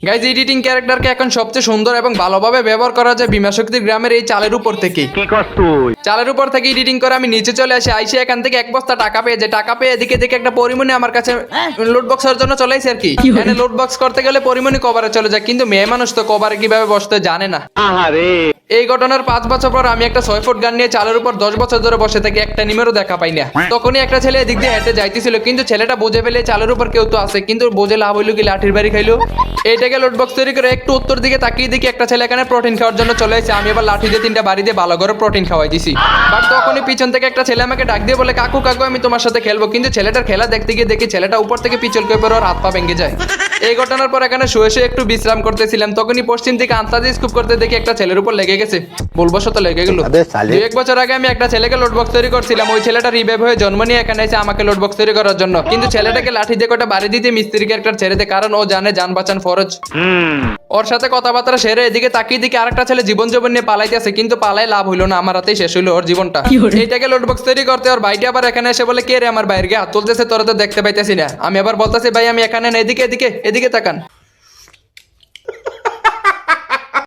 Guys editing ক্যারেক্টারকে এখন সবচেয়ে সুন্দর এবং ভালোভাবে ব্যবহার করা যায় বিমাশক্তি গ্রামের এই চালের উপর থেকে। কি করছ তুই? চালের উপর থেকে এডিটিং করে আমি নিচে চলে আসি, আইসে এখান থেকে এক বস্তা টাকা পেয়ে যায়। টাকা পেয়ে এদিকে দেখে একটা পরিমণি আমার কাছে লোড বক্সের জন্য চলে আসে আর কি। এখানে লোড বক্স করতে গেলে পরিমণি কভারে চলে যায়, কিন্তু মেয়ে মানুষ তো কভারে কিভাবে বসতে জানে না। আহারে এই ঘটনার 5 বছর পর আমি একটা 6 ফুট গান নিয়ে চালের উপর 10 বছর ধরে বসে থাকি, একটা নিমেরও দেখা পাই না। তখনই একটা ছেলে এদিক দিয়ে হেঁটে যাইতেছিল, কিন্তু ছেলেটা বুঝে ফেলে চালের উপর কেউ তো আছে, কিন্তু বুঝে লাভ হইলো কি, লাঠির বাড়ি খাইলো। এইটাকে লোড বক্স তৈরি করে একটু উত্তর দিকে তাকিয়ে দেখি একটা ছেলে এখানে প্রোটিন খাওয়ার জন্য চলে এসেছে। আমি এবার লাঠি দিয়ে 3টা বাড়ি দিয়ে ভালো করে প্রোটিন খাওয়াই দিছি। বাট তখনই পিছন থেকে একটা ছেলে আমাকে ডাক দিয়ে বলে, কাকু কাকু আমি তোমার সাথে খেলবো। কিন্তু ছেলেটার খেলা দেখতে গিয়ে দেখি ছেলেটা উপর থেকে পিছল করে পড়ে ওর হাত পা ভেঙে যায়। এই ঘটনার পর এখানে শুয়ে শুয়ে একটু বিশ্রাম করতেছিলাম, তখনই পশ্চিম দিকে আন্তাজি স্কুপ করতে দেখি একটা ছেলের উপর লেগে গেছে। বলবশত লেগে গেল। 2-1 বছর আগে আমি একটা ছেলেকে লোড বক্স তৈরি করছিলাম, ওই ছেলেটা রিভাইভ হয়ে জন্ম নিয়ে এখানে এসে আমাকে লোড বক্স তৈরি করার জন্য। কিন্তু ছেলেটাকে লাঠি দিয়ে কটা বাড়ি দিতে মিস্ত্রি ক্যারেক্টার ছেড়ে দেয়, কারণ ও জানে যান বাঁচান ফরজ। ওর সাথে কথাবার্তা সেরে এদিকে তাকিয়ে দিকে আরেকটা ছেলে জীবন নিয়ে পালাইতেছে, কিন্তু পালাই লাভ হইলো না, আমার হাতেই শেষ হইলো ওর জীবনটা। এইটাকে লোড বক্স তৈরি করতে ওর ভাইটা আবার এখানে এসে বলে, কে রে আমার বাইরে হাত তুলতেছে, তোরা তো দেখতে পাইতেছি না। আমি আবার বলতেছি, ভাই আমি এখানে না, এদিকে এদিকে এদিকে তাকান।